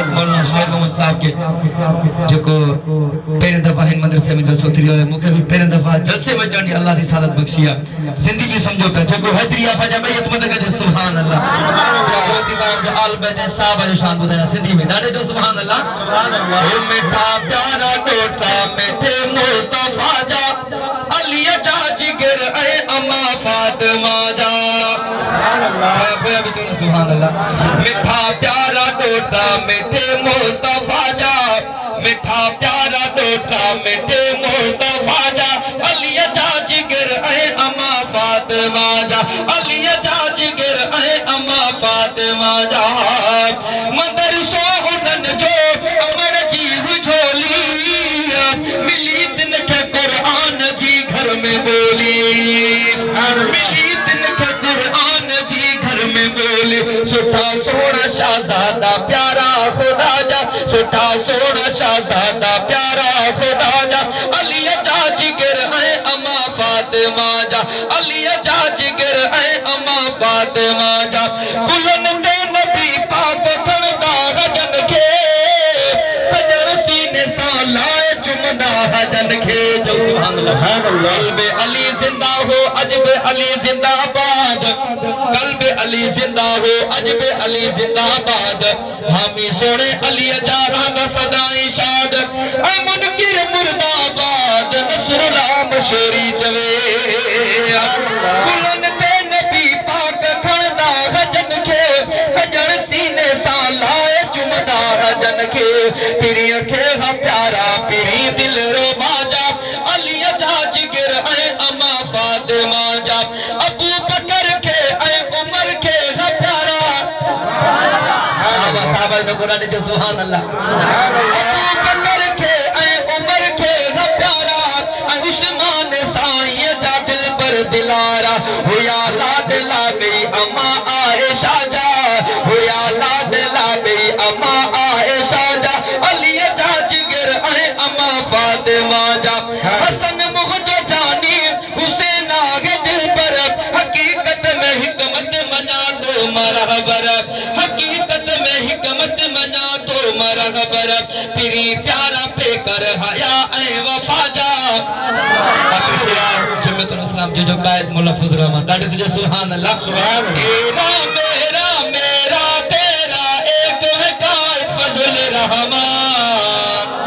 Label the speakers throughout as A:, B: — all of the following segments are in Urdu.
A: حضرت مولانا شیر محمد صاحب کے جو کو پہلے دفعہ ہن مدرسے میں جلسو تھی ہوئے مکہ بھی پہلے دفعہ جلسے میں جانڈی اللہ سے سعادت بخشیا زندگی سمجھو پہ جو کو حیدری آفا جا بیت مدر کا جو سبحان اللہ ہوتی بات آل بیت صحابہ جو شان بدایا زندگی میں ڈاڑے جو سبحان اللہ میٹھا پیارا ٹوٹا میٹھے مصطفیٰ جا علی جا جگر اے اما فاطمہ جا سبحان اللہ میٹھا پیارا ٹوٹا میٹھے مصطفیٰ جا میٹھا پیارا ٹوٹا میٹھے مصطفیٰ جا علی جا جگر اے اما فاطمہ جا علی جا جگر اے اما فاطمہ جا مدرسو انن جو امر جیو جھولی ملی دن کے قرآن جی گھر میں بولی ملی دن کے قرآن جی گھر میں بولی سٹھا سونا شہزادہ پیارا خدا جا سٹھا سونا شہزادہ پیارا خدا جا علی جا جگر اے اما فاطمہ جا علی جا جگر اے اما فاطمہ جا کلن دے نبی پاک کھڑدا غجن کے سجن سینے سان لائے چمدا حجن کے جو سبحان اللہ قلب علی زندہ ہو عجب علی زندہ آباد قلب علی زندہ ہو عجب علی زندہ آباد حامی سونے علی اجارہ دا صدائی شاد اے منکر مرد آباد نصر اللہ مشوری چوے کلن تے نبی پاک کھڑدا غجن کے سجن سینے سان لائے چمدا حجن کے پیری اکھے ہا پیارا پیری دل رو باجا علی جا جگر اے اما فاطمہ جا ابو بکر کے اے عمر کے ہا پیارا صحابہ میں قرآن جو سبحان اللہ ابو بکر کے اے عمر کے ہا پیارا اے عثمان سائیں جا دل پر دلارا ہویا لادلا میری اما عائشہ جا ہویا لادلا میری اما عائشہ جا علی جا جگر اے اما فاطمہ جا حسن مغجو جانی حسین آگے دل پر حقیقت میں حکمت منا تو مرحبر حقیقت میں حکمت منا تو مرحبر پیری پیارا پہ کر حیا اے وفا جا جمعیت الاسلام جو قائد مولا فضل الرحمن ڈاڑے تجھے سبحان اللہ تیرا میرا میرا تیرا ایک ہے قائد فضل الرحمن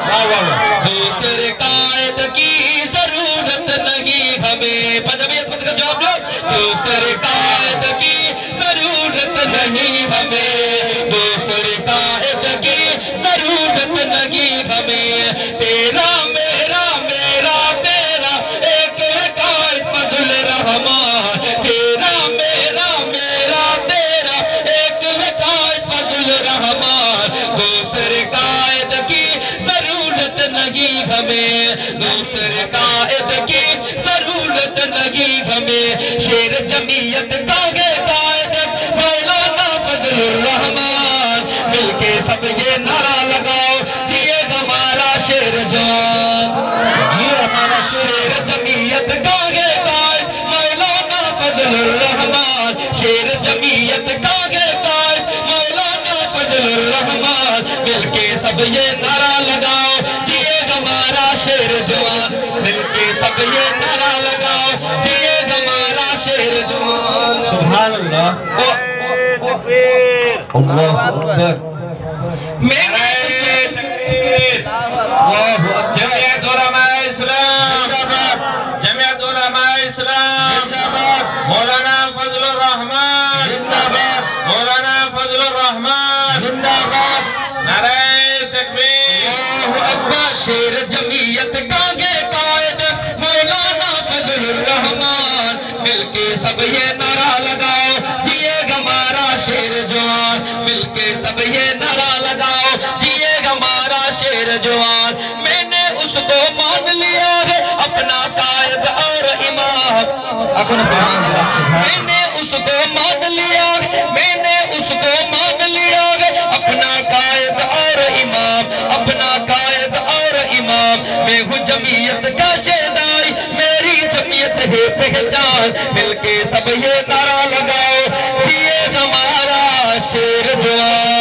A: دوسرے قائد کی ضرورت نہیں ہمیں پنجابیت مت کا جواب لو دوسرے قائد کی ضرورت نہیں ہمیں دوسرے قائد کی ضرورت نہیں ہمیں تیرا میرا میرا تیرا ایک ہے قائد فضل الرحمن تیرا میرا میرا تیرا ایک ہے قائد فضل الرحمن دوسرے قائد کی ضرورت نہیں ہمیں دوسرے قائد کی ضرورت نہیں ہمیں شیر جمعیت کاغے قائد مولانا فضل الرحمن مل کے سب یہ نعرہ لگاؤ جیے ہمارا شیر جوان جیے ہمارا شیر جمعیت کاغے قائد مولانا فضل الرحمن شیر جمعیت کاغے قائد مولانا فضل الرحمن مل کے سب یہ نعرہ لگاؤ جیے ہمارا شیر جوان مل کے سب یہ نعرہ لگاؤ جیے ہمارا شیر جوان سبحان اللہ اللہ اکبر میرے جمعیت علماء اسلام جمعیت علماء اسلام مولانا فضل الرحمن مولانا فضل الرحمن نعرہ تکبیر اللہ اکبر شیر جمعیت کاغے قائد مولانا فضل الرحمن مل کے سب یہ نعرہ لگاؤ جیے ہمارا شیر جوان مل کے سب یہ نعرہ لگاؤ جیے ہمارا شیر جوان میں نے اس کو مان لیا ہے اپنا قائد اور امام میں نے اس کو مان لیا ہے میں نے اس کو مان لیا ہے اپنا قائد اور امام اپنا قائد اور امام میں ہوں جمعیت کا شہدائی میری جمعیت ہے پہچان مل کے سب یہ نعرہ لگاؤ جیے ہمارا شیر جوان